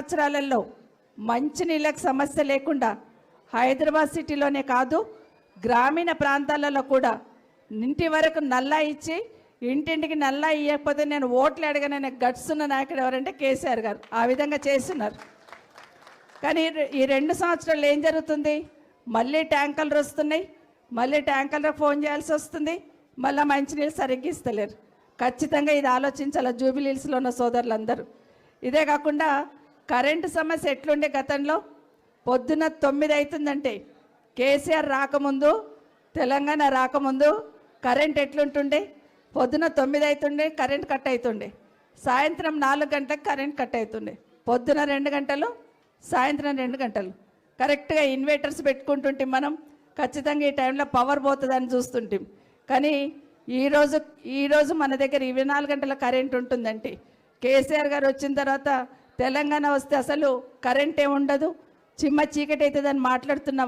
సంవత్సరాలలో మంచినీళ్ళకి సమస్య లేకుండా హైదరాబాద్ సిటీలోనే కాదు గ్రామీణ ప్రాంతాలలో కూడా ఇంటి వరకు నల్లా ఇచ్చి ఇంటింటికి నల్లా ఇవ్వకపోతే నేను ఓట్లు అడగననే గట్స్ ఉన్న నాయకుడు ఎవరంటే కేసీఆర్ గారు. ఆ విధంగా చేస్తున్నారు. కానీ ఈ 2 సంవత్సరాలు ఏం జరుగుతుంది? మళ్ళీ ట్యాంకర్లు వస్తున్నాయి, మళ్ళీ ట్యాంకర్లకు ఫోన్ చేయాల్సి వస్తుంది, మళ్ళీ మంచినీళ్ళు సరిగ్గా ఇస్తలేరు. ఖచ్చితంగా ఇది ఆలోచించాలి జూబిలీహిల్స్లో ఉన్న సోదరులందరూ. ఇదే కాకుండా కరెంటు సమస్య ఎట్లుండే గతంలో? పొద్దున 9 అవుతుందంటే కేసీఆర్ రాకముందు, తెలంగాణ రాకముందు కరెంట్ ఎట్లుంటుండే? పొద్దున 9 అవుతుండే కరెంట్ కట్ అవుతుండే, సాయంత్రం 4 గంటలకు కరెంట్ కట్ అవుతుండే, పొద్దున 2 గంటలు, సాయంత్రం 2 గంటలు. కరెక్ట్గా ఇన్వర్టర్స్ పెట్టుకుంటుంటే మనం ఖచ్చితంగా ఈ టైంలో పవర్ పోతుందని చూస్తుంటాం. కానీ ఈరోజు మన దగ్గర 24 గంటల కరెంట్ ఉంటుందంటే కేసీఆర్ గారు వచ్చిన తర్వాత తెలంగాణ వస్తే అసలు కరెంటే ఉండదు, చిమ్మ చీకటి అవుతుందని మాట్లాడుతున్న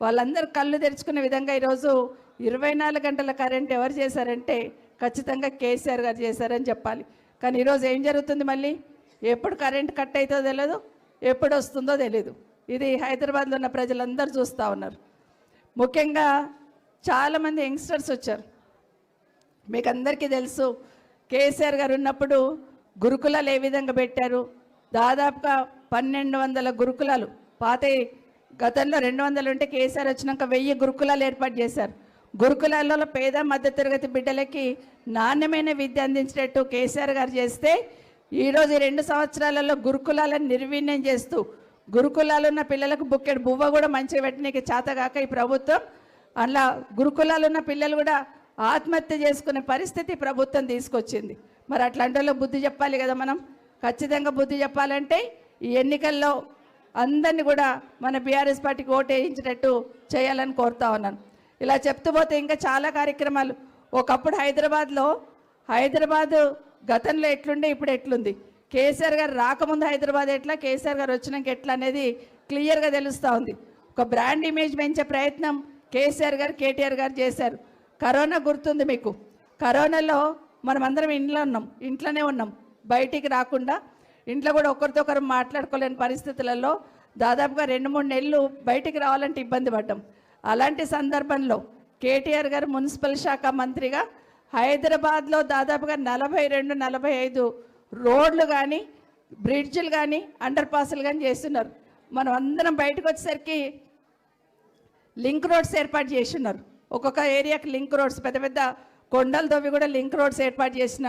వాళ్ళందరూ కళ్ళు తెరుచుకునే విధంగా ఈరోజు 24 గంటల కరెంట్ ఎవరు చేశారంటే ఖచ్చితంగా కేసీఆర్ గారు చేశారని చెప్పాలి. కానీ ఈరోజు ఏం జరుగుతుంది? మళ్ళీ ఎప్పుడు కరెంట్ కట్ అవుతుందో తెలియదు, ఎప్పుడు వస్తుందో తెలియదు. ఇది హైదరాబాద్లో ఉన్న ప్రజలందరూ చూస్తూ ఉన్నారు. ముఖ్యంగా చాలామంది యంగ్స్టర్స్ వచ్చారు. మీకు అందరికీ తెలుసు కేసీఆర్ గారు ఉన్నప్పుడు గురుకులాలు ఏ విధంగా పెట్టారు. దాదాపుగా 1200 గురుకులాలు, పాత గతంలో 200 ఉంటే కేసీఆర్ వచ్చినాక 1000 గురుకులాలు ఏర్పాటు చేశారు. గురుకులాలలో పేద మధ్యతరగతి బిడ్డలకి నాణ్యమైన విద్య అందించేటట్టు కేసీఆర్ గారు చేస్తే ఈరోజు 2 సంవత్సరాలలో గురుకులాలను నిర్వీర్యం చేస్తూ గురుకులాలు ఉన్న పిల్లలకు బుక్కెడు బువ్వ కూడా మంచిగా పెట్టడానికి చేతగాక ఈ ప్రభుత్వం అలా గురుకులాలు ఉన్న పిల్లలు కూడా ఆత్మహత్య చేసుకునే పరిస్థితి ప్రభుత్వం తీసుకొచ్చింది. మరి అట్లాంటి వాళ్ళకి బుద్ధి చెప్పాలి కదా. మనం ఖచ్చితంగా బుద్ధి చెప్పాలంటే ఈ ఎన్నికల్లో అందరినీ కూడా మన బీఆర్ఎస్ పార్టీకి ఓటు వేయించేటట్టు చేయాలని కోరుతా ఉన్నాను. ఇలా చెప్తూ పోతే ఇంకా చాలా కార్యక్రమాలు. ఒకప్పుడు హైదరాబాద్ గతంలో ఎట్లుండే, ఇప్పుడు ఎట్లుంది, కేసీఆర్ గారు రాకముందు హైదరాబాద్ ఎట్లా, కేసీఆర్ గారు వచ్చినాక ఎట్లా అనేది క్లియర్గా తెలుస్తూ ఉంది. ఒక బ్రాండ్ ఇమేజ్ పెంచే ప్రయత్నం కేసీఆర్ గారు, కేటీఆర్ గారు చేశారు. కరోనా గుర్తుంది మీకు. కరోనాలో మనం అందరం ఇంట్లోనే ఉన్నాం, బయటికి రాకుండా. ఇంట్లో కూడా ఒకరితో ఒకరు మాట్లాడుకోలేని పరిస్థితులలో దాదాపుగా 2-3 నెలలు బయటికి రావాలంటే ఇబ్బంది పడ్డాం. అలాంటి సందర్భంలో కేటీఆర్ గారు మున్సిపల్ శాఖ మంత్రిగా హైదరాబాద్లో దాదాపుగా 42-45 రోడ్లు కానీ, బ్రిడ్జ్లు కానీ, అండర్ పాస్లు కానీ చేస్తున్నారు. మనం అందరం బయటకు వచ్చేసరికి లింక్ రోడ్స్ ఏర్పాటు చేస్తున్నారు. ఒక్కొక్క ఏరియాకి లింక్ రోడ్స్, పెద్ద పెద్ద కొండలతోవి కూడా లింక్ రోడ్స్ ఏర్పాటు చేసిన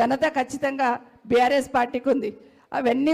ఘనత ఖచ్చితంగా బీఆర్ఎస్ పార్టీకి ఉంది. అవన్నీ